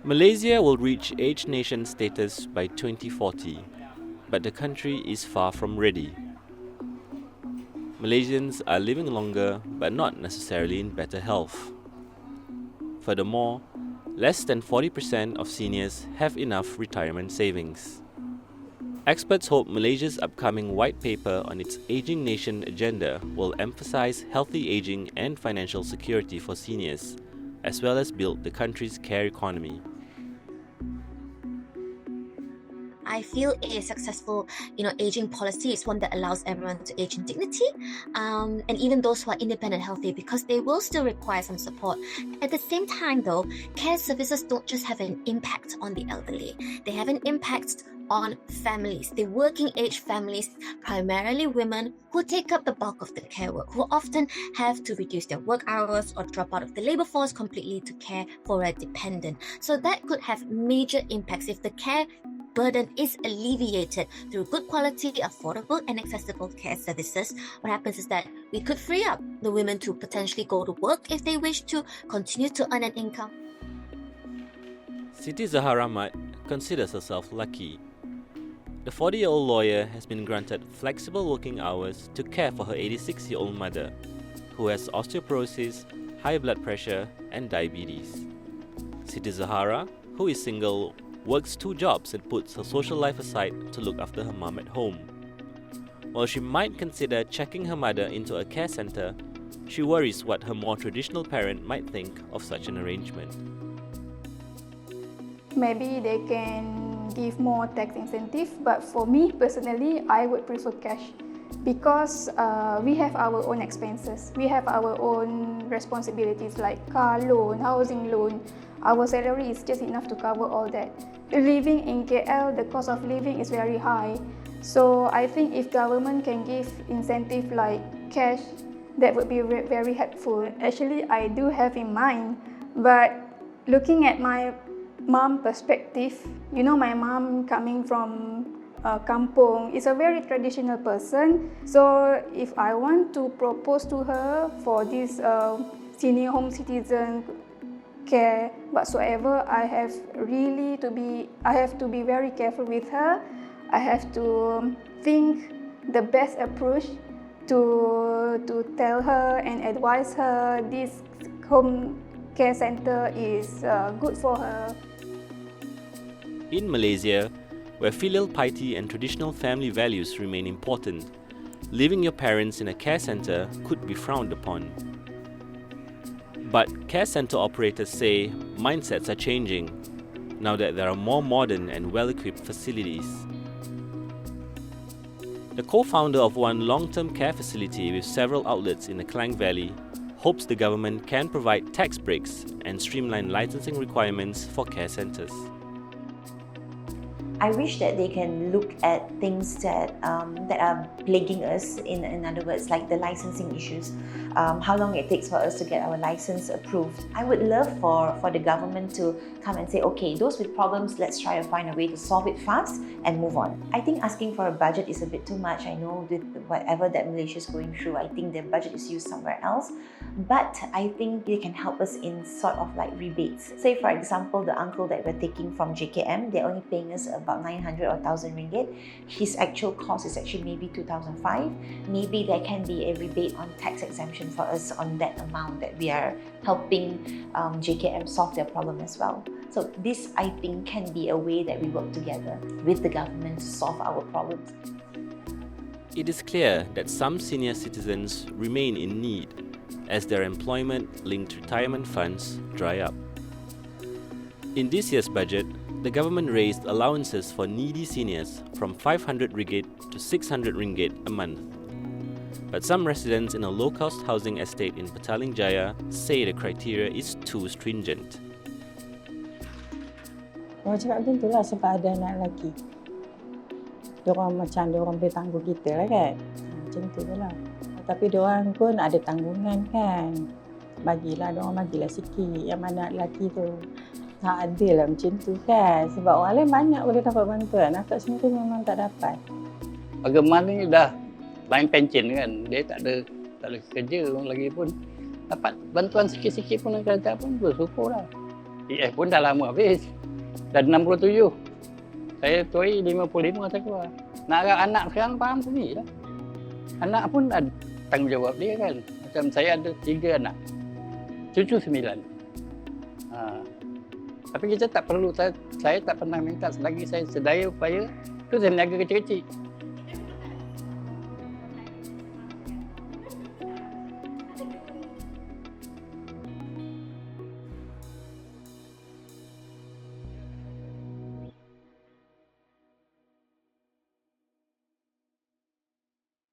Malaysia will reach aged nation status by 2040, but the country is far from ready. Malaysians are living longer but not necessarily in better health. Furthermore, less than 40% of seniors have enough retirement savings. Experts hope Malaysia's upcoming white paper on its Aging Nation agenda will emphasize healthy aging and financial security for seniors, as well as build the country's care economy. I feel a successful, aging policy is one that allows everyone to age in dignity, and even those who are independent and healthy, because they will still require some support. At the same time, though, care services don't just have an impact on the elderly; they have an impact on families, the working age families, primarily women who take up the bulk of the care work, who often have to reduce their work hours or drop out of the labor force completely to care for a dependent. So that could have major impacts if the care burden is alleviated through good quality, affordable and accessible care services. What happens is that we could free up the women to potentially go to work if they wish to continue to earn an income. Siti Zahara Ahmad considers herself lucky. The 40-year-old lawyer has been granted flexible working hours to care for her 86-year-old mother, who has osteoporosis, high blood pressure and diabetes. Siti Zahara, who is single, works 2 jobs and puts her social life aside to look after her mum at home. While she might consider checking her mother into a care centre, she worries what her more traditional parent might think of such an arrangement. Maybe they can give more tax incentive, but for me personally, I would prefer cash because we have our own expenses. We have our own responsibilities like car loan, housing loan. Our salary is just enough to cover all that. Living in KL, the cost of living is very high. So I think if government can give incentive like cash, that would be very helpful. Actually, I do have in mind, but looking at my mom perspective, my mom coming from kampung is a very traditional person. So if I want to propose to her for this senior home citizen care whatsoever, I have to be very careful with her. I have to think the best approach to tell her and advise her this home care center is good for her. In Malaysia, where filial piety and traditional family values remain important, leaving your parents in a care centre could be frowned upon. But care centre operators say mindsets are changing now that there are more modern and well-equipped facilities. The co-founder of one long-term care facility with several outlets in the Klang Valley hopes the government can provide tax breaks and streamline licensing requirements for care centres. I wish that they can look at things that are plaguing us, in other words, like the licensing issues, how long it takes for us to get our license approved. I would love for the government to come and say, okay, those with problems, let's try to find a way to solve it fast and move on. I think asking for a budget is a bit too much. I know with whatever that Malaysia is going through, I think their budget is used somewhere else. But I think they can help us in sort of like rebates. Say for example, the uncle that we're taking from JKM, they're only paying us about 900 or 1,000 ringgit. His actual cost is actually maybe 2,005. Maybe there can be a rebate on tax exemption for us on that amount that we are helping JKM solve their problem as well. So this, I think, can be a way that we work together with the government to solve our problems. It is clear that some senior citizens remain in need as their employment-linked retirement funds dry up. In this year's budget, the government raised allowances for needy seniors from 500 ringgit to 600 ringgit a month. But some residents in a low-cost housing estate in Petaling Jaya say the criteria is too stringent. Orang cakap macam itulah sebab ada anak lelaki. Diorang macam diorang boleh tanggung kita lah kan. Macam tu lah. Tapi diorang pun ada tanggungan kan. Diorang bagilah sikit. Yang mana lelaki tu. Tak adil lah macam tu kan. Sebab orang lain banyak boleh dapat bantuan. Akak sendiri memang tak dapat. Bagaimana ni dah lain pencen kan. Dia tak ada kerja lagi pun. Dapat bantuan sikit-sikit pun kerja pun bersyukur lah. PF pun dah lama habis. Dah 67. Saya tuai 55 saya keluar. Nak agak anak sekarang faham sini lah. Anak pun ada tanggungjawab dia kan. Macam saya ada 3 anak. Cucu 9. Tapi kita tak perlu, saya tak pernah minta selagi saya sedaya upaya, tu saya niaga kecil-kecil.